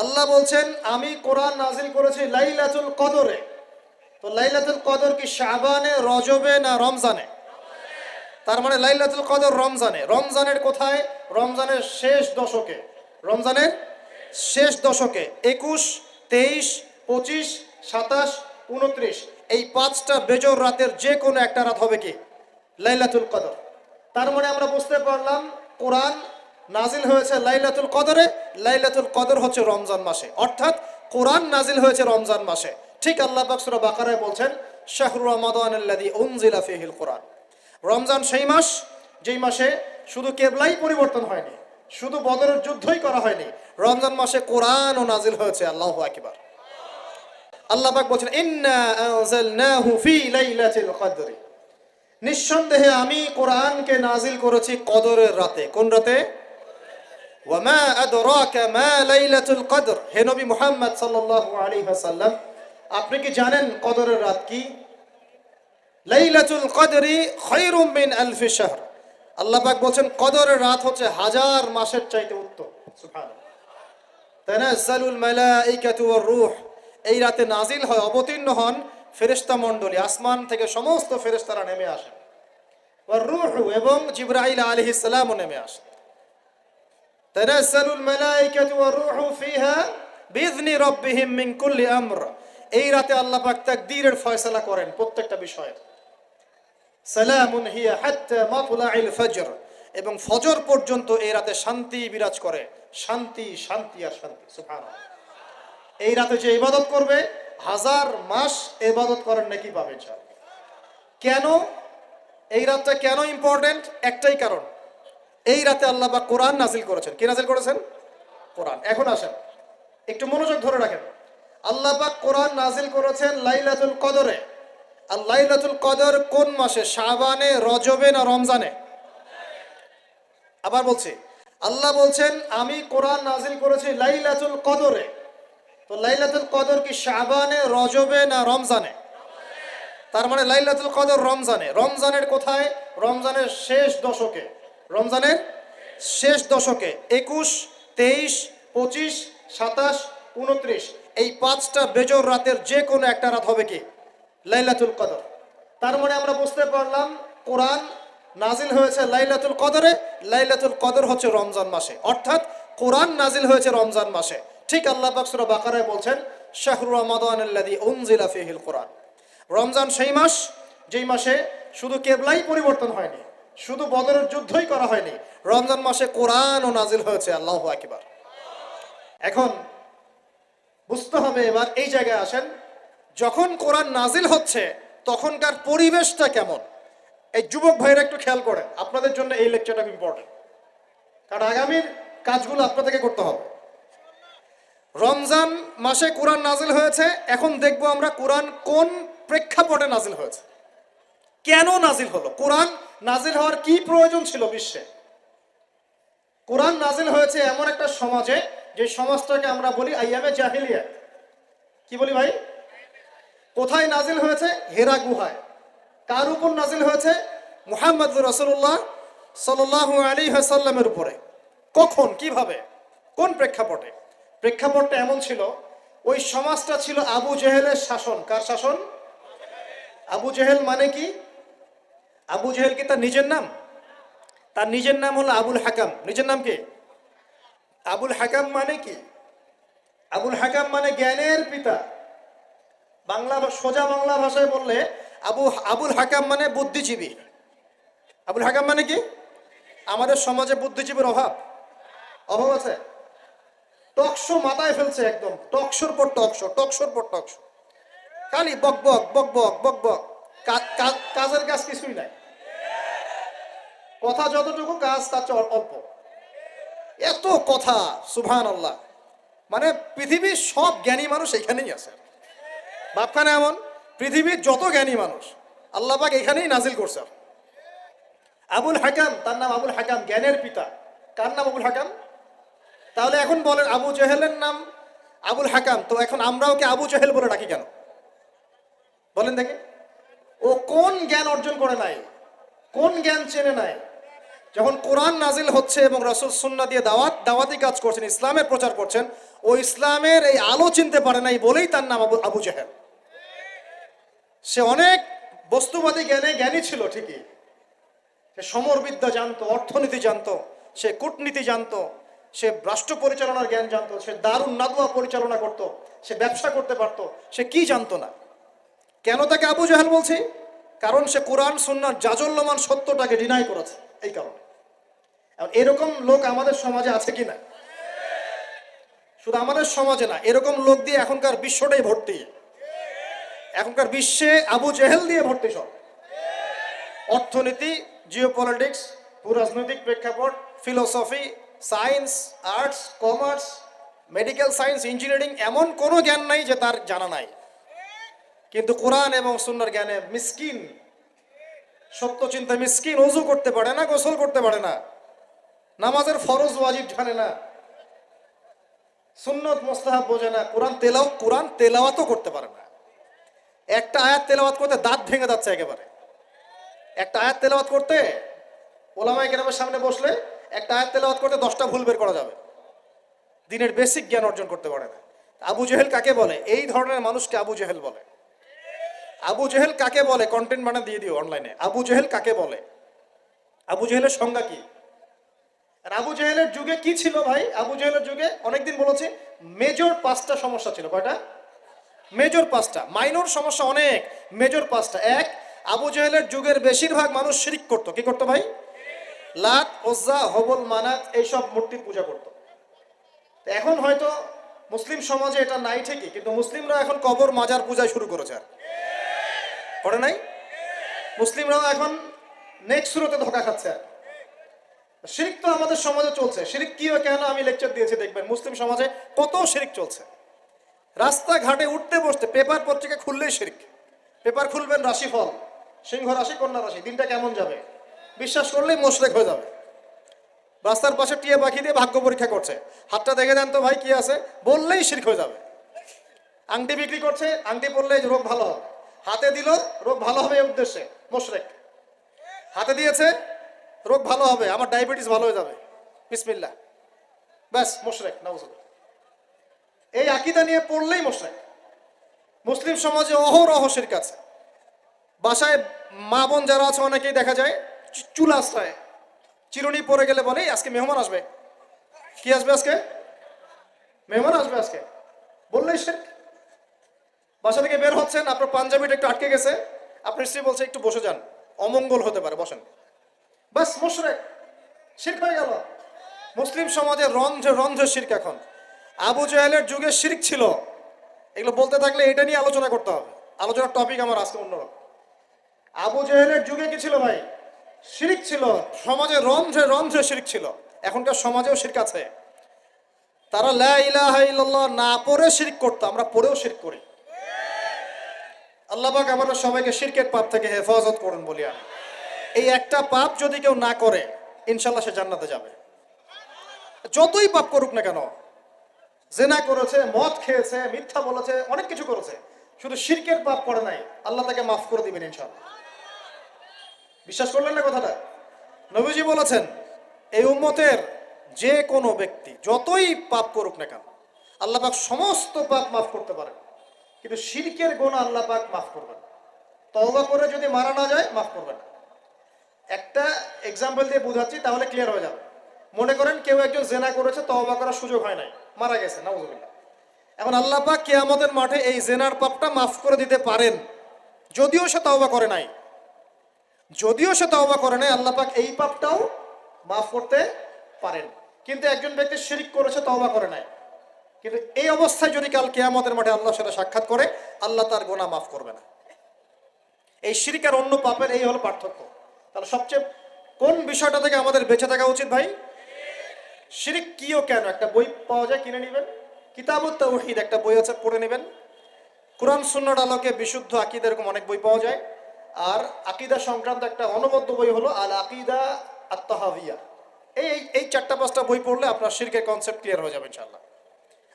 আল্লাহ বলছেন আমি কোরআন নাজিল করেছি লাইলাতুল কদরে। তো লাইলাতুল কদর কি শাবানে, রজবে না রমজানে? তার মানে লাইলাতুল কদর রমজানে। রমজানের কোথায়? রমজানের শেষ দশকে। রমজানের শেষ দশকে 21, 23, 25, 27, 29 এই পাঁচটা বেজর রাতের যে কোনো একটা রাত হবে কি লাইলাতুল কদর। তার মানে আমরা বুঝতে পারলাম কোরআন নাজিল হয়েছে লাইলাতুল কদরে। লাইলাতুল কদর হচ্ছে রমজান মাসে, অর্থাৎ কোরআন নাজিল হয়েছে রমজান মাসে। ঠিক আল্লাহ পাক সূরা বাকারায় বলছেন শাহরু রমাদানাল্লাযী উনজিলা ফীহিল কোরআন। রমজান সেই মাস যেই মাসে শুধু কেবলাই পরিবর্তন হয়নি, শুধু বদরের যুদ্ধই করা হয়নি, রমজান মাসে কোরআনও নাজিল হয়েছে। আল্লাহু আকবার। আল্লাহ পাক বলছেন ইন্না আনজালনাহু ফি লাইলাতিল কদর। নিঃসন্দেহে আমি কোরআনকে নাজিল করেছি কদরের রাতে। কোন রাতে? ওয়া মা আদরাকা মা লাইলাতুল কদর। হে নবী মুহাম্মদ সাল্লাল্লাহু আলাইহি ওয়াসাল্লাম, আপনি কি জানেন কদরের রাত কি? লাইলাতুল কদরি খায়রুম মিন আলফি শাহর। আল্লাহ পাক বলছেন কদরের রাত হচ্ছে হাজার মাসের চাইতে উত্তম। সুবহানাল্লাহ। তানাজ্জালুল মালাইকাতু ওয়ার রূহ। এই রাতে নাজিল হয়, অবতীর্ণ হন ফেরেশতা মণ্ডলী, আসমান থেকে সমস্ত ফেরেশতারা নেমে আসেন। ওয়ার রূহ, এবং জিবরাইল আলাইহিস সালামও নেমে আসেন। তানাজ্জালুল মালাইকাতু ওয়ার রূহু ফিহা বিইذনি রাব্বিহিম মিন কুল্লি আমর। এই রাতে আল্লাহ পাক তাকদীরের ফয়সালা করেন প্রত্যেকটা বিষয়ে। সালামুন হিয়া হাত্তা মাতলাইল ফজর। এবং ফজর পর্যন্ত এই রাতে শান্তি বিরাজ করে। শান্তি, শান্তি আর শান্তি। সুবহানাল্লাহ। এই রাতে যে ইবাদত করবে হাজার মাস ইবাদত করার নেকি পাবে ইনশাআল্লাহ। কেন এই রাতটা কেন ইম্পর্টেন্ট? একটাই কারণ, এই রাতে আল্লাহ পাক কোরআন নাজিল করেছেন। কি নাজিল করেছেন? কোরআন। এখন আসেন একটু মনোযোগ ধরে রাখেন। আল্লাহ পাক কোরআন নাজিল করেছেন লাইলাতুল কদরে। আর লাইলাতুল কদর কোন মাসে? শাবানে, রজবে না রমজানে? আবার বলছি, আল্লাহ বলছেন আমি কোরআন নাজিল করেছি লাইলাতুল কদরে। তো লাইলাতুল কদর কি শাবানে, রজবে না রমজানে? তার মানে লাইলাতুল কদর রমজানে। রমজানের কোথায়? রমজানের শেষ দশকে। রমজানের শেষ দশকে 21, 23, 25, 27, 29 এই পাঁচটা বেজর রাতের যে কোনো একটা রাত হবে কি লাইলাতুল কদর। তার মানে আমরা বুঝতে পারলাম কোরআন নাজিল হয়েছে লাইলাতুল কদরে। লাইলাতুল কদর হচ্ছে রমজান মাসে, অর্থাৎ কোরআন নাজিল হয়েছে রমজান মাসে। ঠিক আল্লাহ পাক সূরা বাকারায় বলছেন শাহরু রমাদানাল্লাযী উনজিলা ফীহিল কোরআন। রমজান সেই মাস যেই মাসে শুধু কেবলাই পরিবর্তন হয়নি, শুধু বদরের যুদ্ধই করা হয়নি, রমজান মাসে কোরআনও নাজিল হয়েছে। আল্লাহু আকবার। এখন বুঝতে হবে, এবার এই জায়গায় আসেন, যখন কোরআন নাজিল হচ্ছে তখনকার পরিবেশটা কেমন? এই যুবক ভাইরা একটু খেয়াল করেন, আপনাদের জন্য এই লেকচারটা ইম্পর্টেন্ট, কারণ আগামীর কাজগুলো আপনাদেরকে করতে হবে। রমজান মাসে কোরআন নাজিল হয়েছে। এখন দেখবো আমরা কোরআন কোন প্রেক্ষাপটে নাজিল হয়েছে, কেন নাজিল হলো, কোরআন নাজিল হওয়ার কি প্রয়োজন ছিল বিশ্বে। কোরআন নাজিল হয়েছে এমন একটা সমাজে যে সমাজটাকে আমরা বলি আইয়ামে জাহিলিয়া। কি বলি ভাই? কোথায় নাজিল হয়েছে? হেরা গুহায়। কার উপর নাজিল হয়েছে? মুহাম্মদ রাসূলুল্লাহ সাল্লাল্লাহু আলাইহি ওয়াসাল্লামের উপরে। কখন, কিভাবে, কোন প্রেক্ষাপটে? প্রেক্ষাপটটা এমন ছিল, ওই সমাজটা ছিল আবু জেহেলের শাসন। কার শাসন? আবু জেহেল মানে কি? আবু জেহেল কি তার নিজের নাম? তার নিজের নাম হলো আবুল হাকাম। নিজের নাম কি? আবুল হাকাম মানে কি? আবুল হাকাম মানে জ্ঞানের পিতা। সোজা বাংলা ভাষায় বললে আবুল হাকাম মানে বুদ্ধিজীবী। আবুল হাকাম মানে কি? আমাদের সমাজে বুদ্ধিজীবীর অভাব আছে। টকশো মাথায় ফেলছে, একদম টকশোর পর টকশো, টকশোর পর টকশো, খালি বক বক বক বক বক বক, কাজের কাজ কিছুই নাই। কথা যতটুকু, কাজ তার চেয়ে অল্প। এত কথা, সুবহানাল্লাহ। মানে পৃথিবীর সব জ্ঞানী মানুষ এখানেই আছে। বাপখানে এমন পৃথিবীর যত জ্ঞানী মানুষ আল্লাহ পাক এখানেই নাজিল করছে। আবুল হাকাম, তার নাম আবুল হাকাম, জ্ঞানের পিতা। কার নাম? আবুল হাকাম। তাহলে এখন বলেন আবু জেহেলের নাম আবুল হাকাম, তো এখন আমরা ওকে আবু জেহেল বলে ডাকি কেন? বলেন দেখি। ও কোন জ্ঞান অর্জন করে নাই, কোন জ্ঞান চেনে নাই? যখন কোরআন নাজিল হচ্ছে এবং রাসূল সুন্নাহ দিয়ে দাওয়াতি কাজ করছেন, ইসলামের প্রচার করছেন, ও ইসলামের এই আলো চিনতে পারে নাই বলেই তার নাম আবু জেহেল। সে অনেক বস্তুবাদী জ্ঞানী ছিল ঠিকই, সে সমরবিদ্যা জানতো, অর্থনীতি জানতো, সে কূটনীতি জানতো, সে রাষ্ট্র পরিচালনার জ্ঞান জানতো, সে দারুন নাদুয়া পরিচালনা করত, সে ব্যবসা করতে পারতো, সে কি জানতো না। কেন তাকে আবু জাহেল বলছি? কারণ সে কোরআন সুন্নাহর জাজল্যমান সত্যটাকে ডিনাই করেছে, এই কারণে। এরকম লোক আমাদের সমাজে আছে কি না? শুধু আমাদের সমাজে না, এরকম লোক দিয়ে এখনকার বিশ্বটাই ভর্তি। এখনকার বিশ্বে আবু জেহেল দিয়ে ভর্তি সব। অর্থনীতি, জিওপলিটিক্স, ভূরাজনৈতিক প্রেক্ষাপট, philosophy, science, arts, commerce, medical science, engineering, এমন কোনো জ্ঞান নাই যে তার জানা নাই। কিন্তু কোরআন এবং সুন্নাহর জ্ঞানে মিসকিন, সত্য চিন্তা মিসকিন। ওযু করতে পারে না, গোসল করতে পারে না, নামাজের ফরজ ওয়াজিব জানে না, সুন্নত মুস্তাহাব বোঝে না, কোরআন তেলাওয়াতও করতে পারে না। একটা আয়াত তেলাওয়াত করতে দাঁত ভেঙে যাচ্ছে একেবারে। একটা আয়াত তেলাওয়াত করতে ওলামায়ে কেরামের সামনে বসলে একটা আয়াত তেলাওয়াত করতে 10টা ভুল বের করা যাবে। দিনের বেসিক জ্ঞান অর্জন করতে পারে না। আবু জেহেল কাকে বলে? এই ধরনের মানুষকে আবু জেহেল বলে। আবু জেহেল কাকে বলে? কন্টেন্ট বানা দিয়ে দিও অনলাইনে। আবু জেহেল কাকে বলে? আবু জেহেলের সংজ্ঞা কি? আর আবু জেহেলের যুগে কি ছিল ভাই? আবু জেহেলের যুগে অনেকদিন বলেছে মেজর 5টা সমস্যা ছিল। কয়টা? মেজর 5টা। মাইনর সমস্যা অনেক, মেজর 5টা। এক, আবু জেহেলের যুগের বেশিরভাগ মানুষ শিরক করতো। কি করতো ভাই? লাত, ওজ্জা, হবল, মানাত এইসব মূর্তির পূজা করতো। এখন হয়তো মুসলিম সমাজে এটা নাই ঠিকই, কিন্তু মুসলিমরা এখন কবর মাজার পূজায় শুরু করেছে। আর করে নাই? মুসলিমরাও এখন নেক্সট সুরতে ধোকা খাচ্ছে। শিরক তো আমাদের সমাজে চলছে। শিরক কি হয় কেন আমি লেকচার দিয়েছি, দেখবেন মুসলিম সমাজে কত শিরক চলছে। রাস্তাঘাটে উঠতে বসতে পেপার পত্রিকা খুললেই শিরক। পেপার খুলবেন রাশিফল, সিংহ রাশি, কন্যা রাশি, দিনটা কেমন যাবে বিশ্বাস করলেই মুশরিক হয়ে যাবে। রাস্তার পাশে টিয়া পাখি দিয়ে ভাগ্য পরীক্ষা করছে, হাতটা দেখে দেন তো ভাই কি আছে, বললেই শিরক হয়ে যাবে। আংটি বিক্রি করছে, আংটি পরলে রোগ ভালো হবে, হাতে দিল রোগ ভালো হবে এই উদ্দেশ্যে, মুশরিক। হাতে দিয়েছে রোগ ভালো হবে, আমার ডায়াবেটিস ভালো হয়ে যাবে, বিসমিল্লাহ, ব্যাস মুশরিক, নাউজুবিল্লাহ। এই আকীদা নিয়ে পড়লেই মুশরিক। মুসলিম সমাজে অহরহ শিরক আছে। বাসায় মা বোন যারা আছে অনেকেই দেখা যায় চুল আশ্রয়, চিরুনি পরে গেলে বলে আজকে মেহমান আসবে। কি আসবে আজকে? মেহমান আসবে আজকে, বললেই শিরক। বাসা থেকে বের হচ্ছেন, আপনার পাঞ্জাবিটা একটু আটকে গেছে, আপনার স্ত্রী বলছে একটু বসে যান, অমঙ্গল হতে পারে, বসেন, বাস মুশরিক, শিরক হয়ে গেল। মুসলিম সমাজে রন্ধ্রে রন্ধ্রে শিরক এখন। আবু জেহেলের যুগে শিরক ছিল, এগুলো বলতে থাকলে এটা নিয়ে আলোচনা করতে হবে। আলোচনার টপিক আমার আজকে অন্যরকম। আবু জেহেলের যুগে কি ছিল ভাই? শিরক ছিল, সমাজে রন্ধ্রে রন্ধ্রে শিরক ছিল। এখনকার সমাজেও শিরক আছে। তারা লা ইলাহা ইল্লাল্লাহ না পড়ে শিরক করতো, আমরা পড়েও শিরক করি। আল্লাহ পাক আমাদের সবাইকে শিরকের পাপ থেকে হেফাজত করুন বলি আমি। এই একটা পাপ যদি কেউ না করে ইনশাল্লাহ সে জান্নাতে যাবে, যতই পাপ করুক না কেন। জেনা করেছে, মদ খেয়েছে, মিথ্যা বলেছে, অনেক কিছু করেছে, শুধু শিরকের পাপ করে নাই, আল্লাহ তাকে মাফ করে দিবেন ইনশাআল্লাহ। বিশ্বাস করলেন না কথাটা? নবীজি বলেছেন এই উম্মতের যে কোনো ব্যক্তি যতই পাপ করুক না কেন আল্লাহ পাক সমস্ত পাপ মাফ করতে পারেন, কিন্তু শিরকের গুনাহ আল্লাহ পাক মাফ করবেন। তওবা করে যদি মারা না যায় মাফ করবেন না। একটা এক্সাম্পল দিয়ে বুঝাচ্ছি তাহলে ক্লিয়ার হয়ে যাবে। মনে করেন কেউ একজন জেনা করেছে, তওবা করার সুযোগ হয় নাই, মারা গেছে, নাউজুবিল্লাহ। এখন আল্লাহ পাক কিয়ামতের মাঠে এই জেনার পাপটা মাফ করে দিতে পারেন, যদিও সে তওবা করে নাই। যদিও সে তওবা করে নাই, আল্লাহ পাক এই পাপটাও মাফ করতে পারেন। কিন্তু একজন ব্যক্তি শিরক করেছে, তওবা করে নাই, কিন্তু এই অবস্থায় যদি কাল কিয়ামতের মাঠে আল্লাহর সাথে সাক্ষাৎ করে, আল্লাহ তার গুনাহ মাফ করবে না। এই শিরক আর অন্য পাপের এই হলো পার্থক্য। তাহলে সবচেয়ে কোন বিষয়টা থেকে আমাদের বেঁচে থাকা উচিত ভাই? শিরক কি ও কেন, একটা বই পাওয়া যায়, কিনে নেবেন। কিতাবুত তাওহীদ একটা বই আছে, পড়ে নেবেন। কোরআন সুন্নাহর আলোকে বিশুদ্ধ আকীদা, এরকম অনেক বই পাওয়া যায়। আর আকীদা সংক্রান্ত একটা অনবদ্য বই হলো আল আকীদা আত তাহাওয়িয়া। এই 4-5টা বই পড়লে আপনার শিরকের কনসেপ্ট ক্লিয়ার হয়ে যাবে ইনশাআল্লাহ।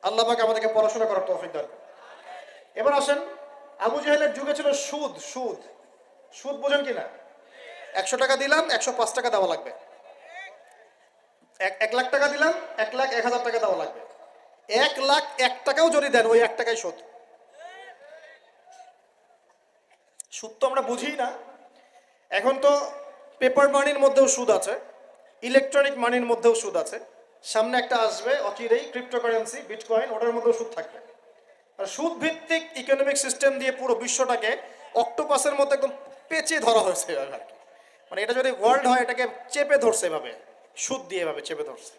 আল্লাহ পাক আমাদেরকে পড়াশোনা করার তৌফিক দান করুন। এবার আসেন, আবু জেহেলের যুগে ছিল সুদ। সুদ সুদ বোঝেন কিনা? 100 টাকা দিলাম 105 টাকা দেওয়া লাগবে। 1 লাখ টাকা দিলাম 1,01,000 টাকা দেওয়া লাগবে। 1,01,000 যদি দেন ওই 1 টাকাই সুদ। সুদ তো আমরা বুঝি না। এখন তো পেপার মানির মধ্যেও সুদ আছে, ইলেকট্রনিক মানির মধ্যেও সুদ আছে। সামনে একটা আসবে অচিরেই ক্রিপ্টোকারেন্সি, বিটকয়েন, ওটার মধ্যেও সুদ থাকবে। আর সুদ ভিত্তিক ইকোনমিক সিস্টেম দিয়ে পুরো বিশ্বটাকে অক্টোপাসের মতো একদম পেঁচে ধরা হয়েছে এভাবে আর কি। মানে এটা যদি ওয়ার্ল্ড হয়, এটাকে চেপে ধরছে এভাবে, সুদ দিয়ে এভাবে চেপে ধরছে।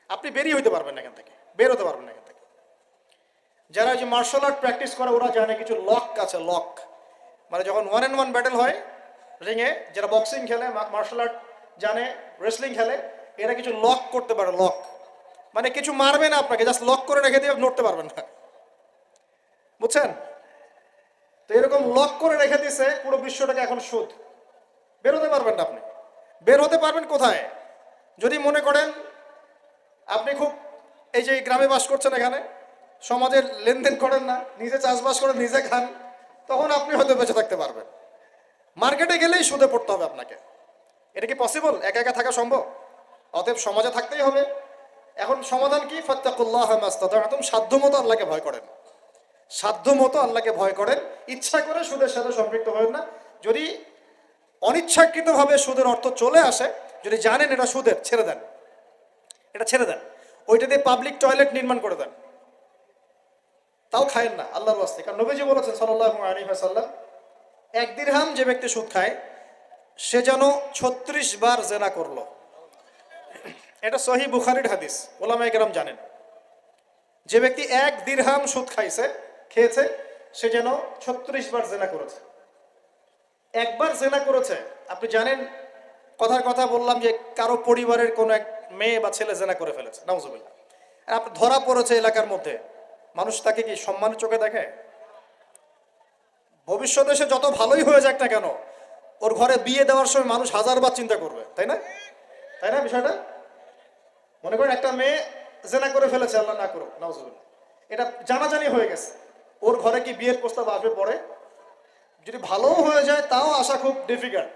আপনি বেরিয়ে হইতে পারবেন না এখান থেকে, বের হতে পারবেন না এখান থেকে। যারা যে মার্শাল আর্ট প্র্যাকটিস করে ওরা জানে কিছু লক আছে, লক মানে যখন 1-on-1 ব্যাটেল হয় রিংয়ে, যারা বক্সিং খেলে, মার্শাল আর্ট জানে, রেসলিং খেলে, এরা কিছু লক করতে পারে। লক মানে কিছু মারবে না আপনাকে, জাস্ট লক করে রেখে দিয়ে নড়তে পারবেন না, বুঝছেন? তো এরকম লক করে রেখে দিয়েছে পুরো বিশ্বটাকে। এখন সুদ, বের হতে পারবেন না আপনি। বের হতে পারবেন কোথায়? যদি মনে করেন আপনি খুব এই যে গ্রামে বাস করছেন, এখানে সমাজের লেনদেন করেন না, নিজে চাষবাস করে নিজে খান, তখন আপনি হয়তো বেঁচে থাকতে পারবেন। মার্কেটে গেলেই সুদে পড়তে হবে আপনাকে। এটা কি পসিবল? একা একা থাকা সম্ভব? অতএব সমাজে থাকতেই হবে। এখন সমাধান কি? ফাত্তাকুল্লাহ মাস্তাতা'তুম, সাধ্যমতো আল্লাহকে ভয় করেন, সাধ্যমতো আল্লাহকে ভয় করেন। ইচ্ছা করে সুদের সাথে সম্পৃক্ত হবেন না। যদি অনিচ্ছাকৃতভাবে সুদের অর্থ চলে আসে, যদি জানেন এটা সুদের, ছেড়ে দেন, এটা ছেড়ে দেন। ওইটা দিয়ে পাবলিক টয়লেট নির্মাণ করে দেন, তাও খায়েন না আল্লাহর ওয়াস্তে। কারণ নবীজি বলেছেন সাল্লাল্লাহু আলাইহি ওয়াসাল্লাম, 1 দিরহাম যে ব্যক্তি সুদ খায় সে যেন 36 বার জেনা করলো। এটা সহিহ বুখারীর হাদিস, ওলামায়ে কেরাম জানেন। যে ব্যক্তি 1 দিরহাম সুদ খেয়েছে সে যেন 36 বার জেনা করেছে। একবার জেনা করেছে, আপনি জানেন, কথার কথা বললাম যে কারো পরিবারের কোনো এক মেয়ে বা ছেলে জেনা করে ফেলেছে, নাউজুবিল্লাহ, আপনি ধরা পড়েছে এলাকার মধ্যে, মানুষ তাকে কি সম্মানের চোখে দেখে? ভবিষ্যতে সে যত ভালোই হয়ে যাক না কেন, ওর ঘরে বিয়ে দেওয়ার সময় মানুষ 1000 বার চিন্তা করবে, তাই না? তাই না বিষয়টা? মনে করেন একটা মেয়ে জেনা করে ফেলেছে, আল্লাহ না করুক, নাউজুবিল্লাহ, এটা জানাজানি হয়ে গেছে, ওর ঘরে কি বিয়ের প্রস্তাব আসবে পরে? যদি ভালো হয়ে যায় তাও আসা খুব ডিফিকাল্ট।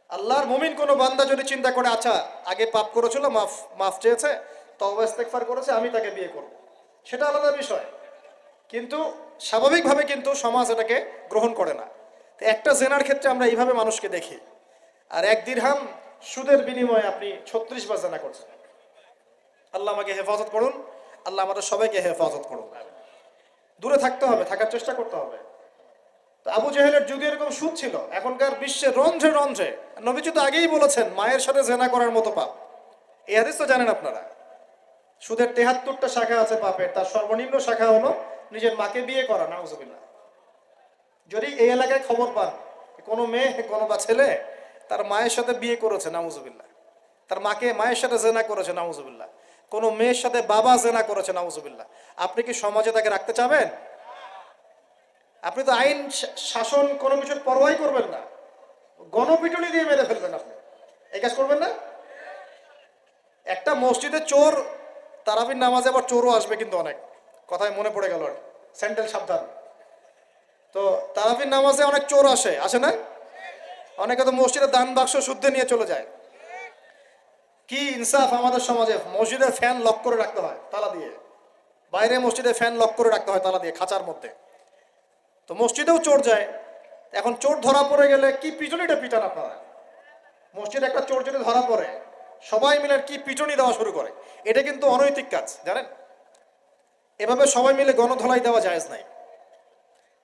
আল্লাহর মুমিন কোনো বান্দা যদি চিন্তা করে, আচ্ছা আগে পাপ করেছিল, মাফ চেয়েছে, তওবা ইস্তেগফার করেছে, আমি তাকে বিয়ে করব, সেটা আলাদা বিষয়। কিন্তু স্বাভাবিকভাবে কিন্তু সমাজ এটাকে গ্রহণ করে না। তো একটা জেনার ক্ষেত্রে আমরা এইভাবে মানুষকে দেখি, আর 1 দিরহাম সুদের বিনিময়ে আপনি 36 বার জেনা করছেন। আল্লাহ আমাকে হেফাজত করুন, আল্লাহ আমাদের সবাইকে হেফাজত করুন। দূরে থাকতে হবে, থাকার চেষ্টা করতে হবে। তো আবু জেহেলের যুগে এরকম সুদ ছিল, এখনকার বিশ্বে রন্ধ্রে রন্ধ্রে। নবীজি তো আগেই বলেছেন মায়ের সাথে জেনা করার মতো পাপ। এই হাদিস তো জানেন আপনারা। সুদের 73টা শাখা আছে পাপের, তার সর্বনিম্ন শাখা হলো নিজের মাকে বিয়ে করা, নাউজুবিল্লাহ। যদি এই এলাকায় খবর পান কোনো মেয়ে, কোনো বা ছেলে তার মায়ের সাথে বিয়ে করেছে, নাউজুবিল্লাহ, তার মায়ের সাথে জেনা করেছে, নাউজুবিল্লাহ, কোনো মেয়ের সাথে বাবা জেনা করেছে, নাউজুবিল্লাহ, আপনি কি সমাজে তাকে রাখতে চাবেন? আপনি তো আইন শাসন কোনো কিছুর পরোয়াই করবেন না, গণপিটুনি দিয়ে মেরে ফেলবেন। আপনি এই কাজ করবেন না? একটা মসজিদে চোর, তারাবির নামাজে আবার চোরও আসবে কিন্তু অনেক, কথায় মনে পড়ে গেল, স্যান্ডেল সাবধান। তো তারাবির নামাজে অনেক চোর আসে না? অনেকে তো মসজিদে দান বাক্স শুদ্ধে নিয়ে চলে যায়। কি ইনসাফ আমাদের সমাজে! মসজিদের ফ্যান লক করে রাখতে হয় তালা দিয়ে, বাইরে মসজিদে ফ্যান লক করে রাখতে হয় তালা দিয়ে, খাঁচার মধ্যে। তো মসজিদেও চোর যায়। এখন চোর ধরা পড়ে গেলে কি পিটুনিটা পিটান আপনারা! মসজিদে একটা চোর যদি ধরা পড়ে, সবাই মিলে কি পিটুনি দেওয়া শুরু করে। এটা কিন্তু অনৈতিক কাজ, জানেন? এভাবে সবাই মিলে গণধোলাই দেওয়া জায়েজ নাই।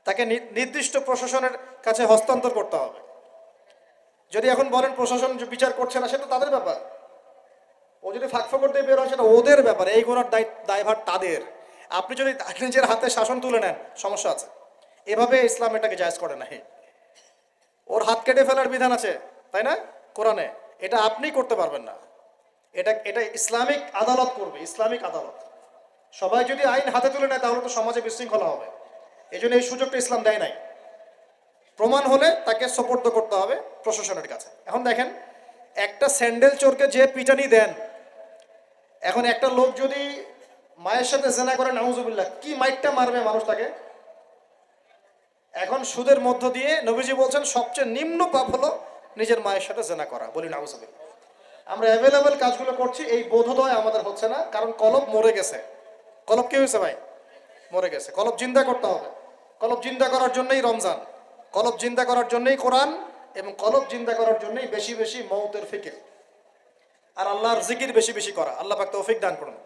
তাকে নির্দিষ্ট প্রশাসনের কাছে হস্তান্তর করতে হবে। যদি এখন বলেন প্রশাসন বিচার করছে না, সেটা তাদের ব্যাপার। ও যদি ফাঁকফোকর দিয়ে বের হয় সেটা ওদের ব্যাপার, এই গোনার দায়ভার তাদের। আপনি যদি নিজের হাতে শাসন তুলে নেন, সমস্যা আছে। এভাবে ইসলাম এটাকে জায়েজ করে না। ওর হাত কেটে ফেলার বিধান আছে, তাই না, কোরআনে? এটা আপনি করতে পারবেন না, এটা ইসলামিক আদালত করবে, ইসলামিক আদালত। সবাই যদি আইন হাতে তুলে নেয় তাহলে তো সমাজে বিশৃঙ্খলা হবে। এই জন্য এই সুযোগটা ইসলাম দেয় নাই। প্রমাণ হলে তাকে সোপর্দ করতে হবে প্রশাসনের কাছে। এখন দেখেন, একটা স্যান্ডেল চোরকে যে পিটানি দেন, এখন একটা লোক যদি মায়ের সাথে জেনা করে, নাউজুবিল্লাহ, কি মাইটটা মারবে মানুষ তাকে। এখন সুদের মধ্য দিয়ে নবীজি বলছেন সবচেয়ে নিম্ন পাপ হলো নিজের মায়ের সাথে জেনা করা, বলি নাউজুবিল্লাহ। আমরা অ্যাভেলেবেল কাজগুলো করছি, এই বোধোদয় আমাদের হচ্ছে না, কারণ কলব মরে গেছে। কলব কি হয়েছে ভাই? মরে গেছে। কলব জিন্দা করতে হবে। কলব জিন্দা করার জন্যই রমজান, কলব জিন্দা করার জন্যই কোরআন, এবং কলব জিন্দা করার জন্যই বেশি বেশি মৌতের ফিকির আর আল্লাহর জিকির বেশি বেশি করা। আল্লাহ পাক তৌফিক দান করুন।